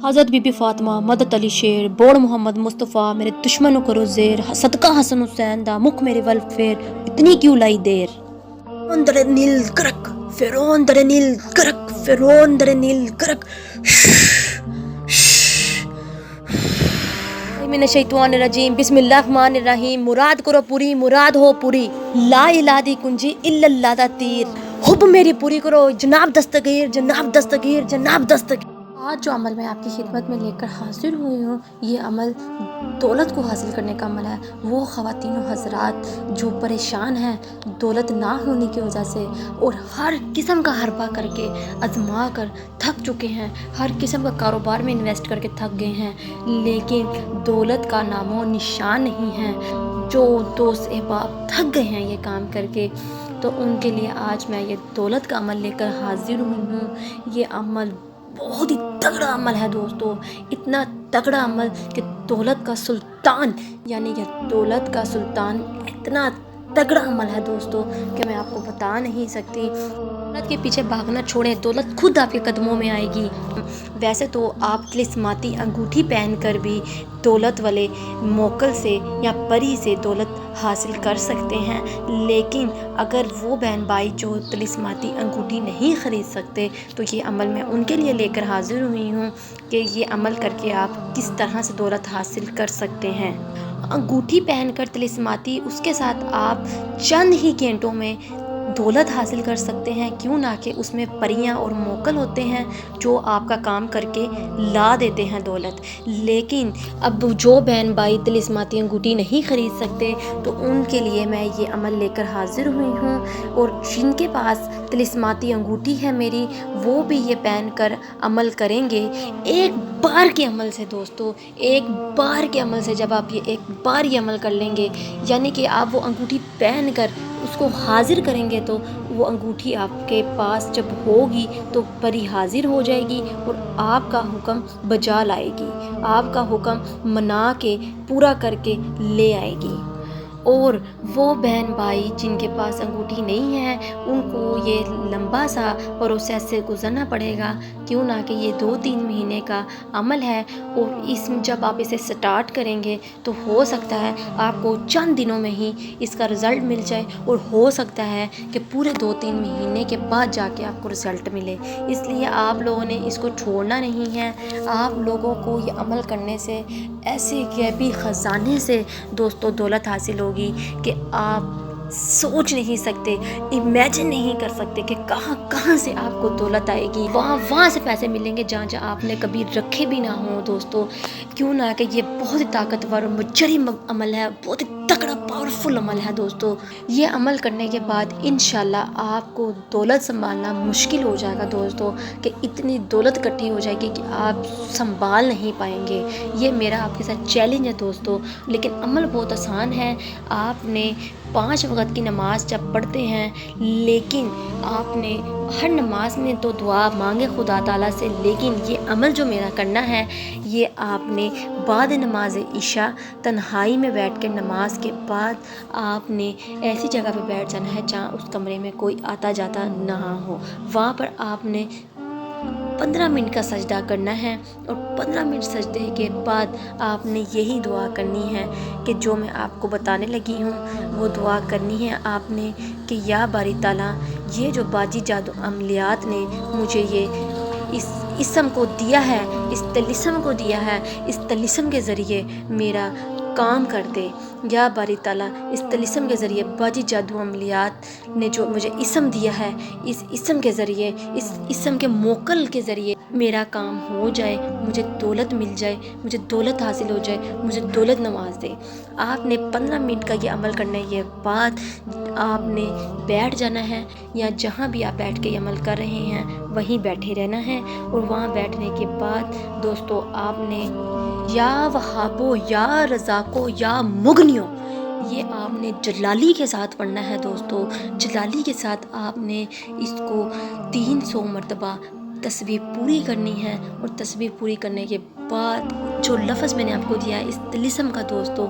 हज़रत बीबी फ़ातिमा, मदद अली शेर, बोड़ मोहम्मद मुस्तफ़ा, मेरे दुश्मनों करो ज़ेर, सदका हसन हुसैन दा मुख मेरे वल फेर, इतनी क्यों लाई देर। फ़िरौन दरे नील करक, फ़िरौन दरे नील करक, फ़िरौन दरे नील करक। मिन शैतानिर रजीम, बिस्मिल्लाहिर्रहमानिर रहीम। मुराद करो पूरी, मुराद हो पूरी, ला इलाहा दी कुंजी इल्लल्लाह दा तीर। हुब मेरी पूरी करो जनाब दस्तगीर, जनाब दस्तगीर, जनाब दस्तगीर। आज जो अमल मैं आपकी खिदमत में लेकर हाजिर हुई हूँ, ये अमल दौलत को हासिल करने का अमल है। वो ख़वातीन व हज़रात जो परेशान हैं दौलत ना होने की वजह से और हर किस्म का हरबा करके आजमा कर थक चुके हैं, हर किस्म का कारोबार में इन्वेस्ट करके थक गए हैं, लेकिन दौलत का नामो निशान नहीं है। जो दोस्त अहबाब थक गए हैं ये काम करके, तो उनके लिए आज मैं ये दौलत का अमल लेकर हाजिर हुई हूँ। ये अमल बहुत ही तगड़ा अमल है दोस्तों, इतना तगड़ा अमल कि दौलत का सुल्तान, यानी कि दौलत का सुल्तान इतना तगड़ा अमल है दोस्तों कि मैं आपको बता नहीं सकती। दौलत के पीछे भागना छोड़ें, दौलत खुद आपके कदमों में आएगी। वैसे तो आप तिलिस्माती अंगूठी पहनकर भी दौलत वाले मोकल से या परी से दौलत हासिल कर सकते हैं, लेकिन अगर वो बहन भाई जो तिलिस्माती अंगूठी नहीं ख़रीद सकते, तो ये अमल मैं उनके लिए लेकर हाजिर हुई हूँ कि ये अमल करके आप किस तरह से दौलत हासिल कर सकते हैं। अंगूठी पहनकर तिलिस्माती, उसके साथ आप चंद ही घंटों में दौलत हासिल कर सकते हैं, क्यों ना कि उसमें परियां और मोकल होते हैं जो आपका काम करके ला देते हैं दौलत। लेकिन अब जो बहन भाई तिलिस्माती अंगूठी नहीं ख़रीद सकते, तो उनके लिए मैं ये अमल लेकर हाजिर हुई हूँ। और जिनके पास तिलिस्माती अंगूठी है मेरी, वो भी ये पहन कर अमल करेंगे। एक बार के अमल से दोस्तों, एक बार के अमल से जब आप ये एक बार ये अमल कर लेंगे, यानी कि आप वो अंगूठी पहन कर उसको हाजिर करेंगे, तो वो अंगूठी आपके पास जब होगी तो परी हाजिर हो जाएगी और आपका हुक्म बजा लाएगी, आपका हुक्म मना के पूरा करके ले आएगी। और वो बहन भाई जिनके पास अंगूठी नहीं है, उनको ये लंबा सा प्रोसेस से गुजरना पड़ेगा, क्यों ना कि ये 2-3 महीने का अमल है। और इसमें जब आप इसे स्टार्ट करेंगे तो हो सकता है आपको चंद दिनों में ही इसका रिज़ल्ट मिल जाए, और हो सकता है कि पूरे 2-3 महीने के बाद जाके आपको रिज़ल्ट मिले। इसलिए आप लोगों ने इसको छोड़ना नहीं है। आप लोगों को ये अमल करने से ऐसे गैबी ख़जाने से दोस्तों दौलत हासिल होगी कि आप सोच नहीं सकते, इमेजिन नहीं कर सकते कि कहाँ कहाँ से आपको दौलत आएगी। वहाँ से पैसे मिलेंगे जहाँ आपने कभी रखे भी ना हो दोस्तों। क्यों ना कि ये बहुत ही ताकतवर और मुजरिम अमल है, बहुत ही तगड़ा पावरफुल अमल है दोस्तों। ये अमल करने के बाद इंशाल्लाह आपको दौलत संभालना मुश्किल हो जाएगा दोस्तों, कि इतनी दौलत इकट्ठी हो जाएगी कि आप संभाल नहीं पाएंगे। ये मेरा आपके साथ चैलेंज है दोस्तों, लेकिन अमल बहुत आसान है। आपने 5 वक्त की नमाज जब पढ़ते हैं, लेकिन आपने हर नमाज में तो दुआ मांगे खुदा ताला से, लेकिन ये अमल जो मेरा करना है, ये आपने बाद नमाज इशा तन्हाई में बैठ कर नमाज के बाद आपने ऐसी जगह पर बैठ जाना है जहाँ उस कमरे में कोई आता जाता ना हो। वहाँ पर आपने 15 मिनट का सजदा करना है, और 15 मिनट सजदे के बाद आपने यही दुआ करनी है कि जो मैं आपको बताने लगी हूँ, वो दुआ करनी है आपने कि या बारी ताला, ये जो बाजी जादू अमलियात ने मुझे ये इस इसम को दिया है, इस तलिस्म को दिया है, इस तलिस्म के ज़रिए मेरा काम कर दे। या बारी ताला, इस तलिस्म के ज़रिए बाजी जादू अमलियात ने जो मुझे इसम दिया है, इस इसम के ज़रिए, इस इसम के मोकल के ज़रिए मेरा काम हो जाए, मुझे दौलत मिल जाए, मुझे दौलत हासिल हो जाए, मुझे दौलत नवाज दे। आपने 15 मिनट का ये अमल करने के बाद आपने बैठ जाना है, या जहाँ भी आप बैठ के ये अमल कर रहे हैं वहीं बैठे रहना है। और वहाँ बैठने के बाद दोस्तों आपने या वहाबो, या रज़ाको, या मुगनियो, ये आपने जलाली के साथ पढ़ना है दोस्तों। जलाली के साथ आपने इसको 300 मरतबा तस्वीर पूरी करनी है, और तस्वीर पूरी करने के बाद जो लफ्ज़ मैंने आपको दिया है इस तिलिस्म का दोस्तों,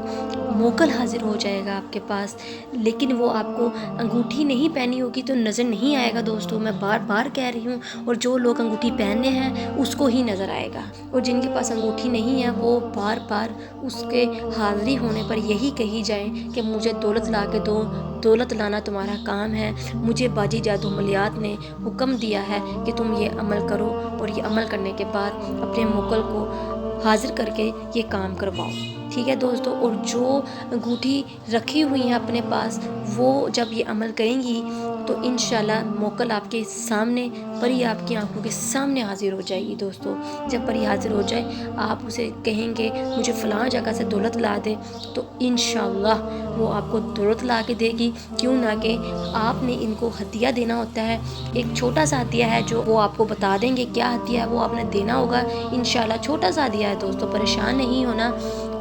मोकल हाजिर हो जाएगा आपके पास, लेकिन वो आपको अंगूठी नहीं पहनी होगी तो नज़र नहीं आएगा दोस्तों, मैं बार बार कह रही हूँ। और जो लोग अंगूठी पहने हैं उसको ही नज़र आएगा, और जिनके पास अंगूठी नहीं है वो बार बार उसके हाज़िरी होने पर यही कही जाए कि मुझे दौलत ला के दो, दौलत लाना तुम्हारा काम है, मुझे बाजी जादू मलियात ने हुक्म दिया है कि तुम ये अमल करो, और ये अमल करने के बाद अपने मोकल को हाजिर करके ये काम करवाओ, ठीक है दोस्तों। और जो अंगूठी रखी हुई है अपने पास, वो जब ये अमल करेंगी तो इंशाल्लाह मोकल आपके सामने, परी आपकी आंखों के सामने हाजिर हो जाएगी दोस्तों। जब परी हाजिर हो जाए, आप उसे कहेंगे मुझे फ़लाँ जगह से दौलत ला दे, तो इंशाल्लाह वो आपको दौलत ला के देगी। क्यों ना कि आपने इनको हदिया देना होता है, एक छोटा सा हदिया है जो वो आपको बता देंगे क्या हदिया है, वो आपने देना होगा इंशाल्लाह। छोटा सा हदिया है दोस्तों, परेशान नहीं होना।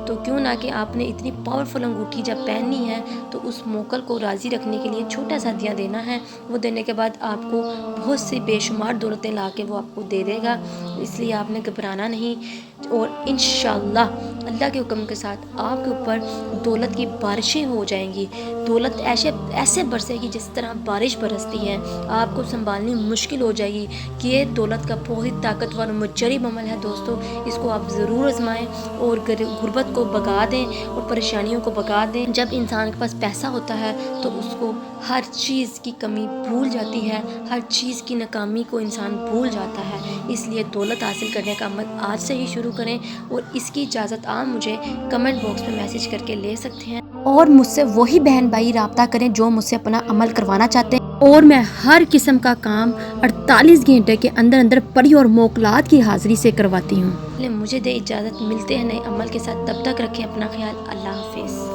तो क्यों ना कि आपने इतनी पावरफुल अंगूठी जब पहननी है तो उस मोकल को राज़ी रखने के लिए छोटा सा हदिया देना है। वो देने के बाद आपको बहुत सी बेशुमार दौलतें ला के वो आपको दे देगा, इसलिए आपने घबराना नहीं। और इंशाल्लाह अल्लाह के हुक्म के साथ आपके ऊपर दौलत की बारिशें हो जाएंगी, दौलत ऐसे बरसेगी जिस तरह बारिश बरसती है, आपको संभालनी मुश्किल हो जाएगी। कि ये दौलत का बहुत ही ताकतवर मुजरिब अमल है दोस्तों, इसको आप ज़रूर आजमाएं और गुर्बत को भगा दें और परेशानियों को भगा दें। जब इंसान के पास पैसा होता है तो उसको हर चीज़ की कमी भूल जाती है, हर चीज़ की नाकामी को इंसान भूल जाता है। इसलिए दौलत हासिल करने का अमल आज से ही शुरू करें, और इसकी इजाज़त आप मुझे कमेंट बॉक्स में मैसेज करके ले सकते हैं, और मुझसे वही बहन भाई राब्ता करें जो मुझसे अपना अमल करवाना चाहते हैं। और मैं हर किस्म का काम 48 घंटे के अंदर अंदर परी और मोकलात की हाज़िरी से करवाती हूँ। मुझे दे इजाज़त, मिलते हैं नए अमल के साथ, तब तक रखें अपना ख्याल। अल्लाह हाफिज़।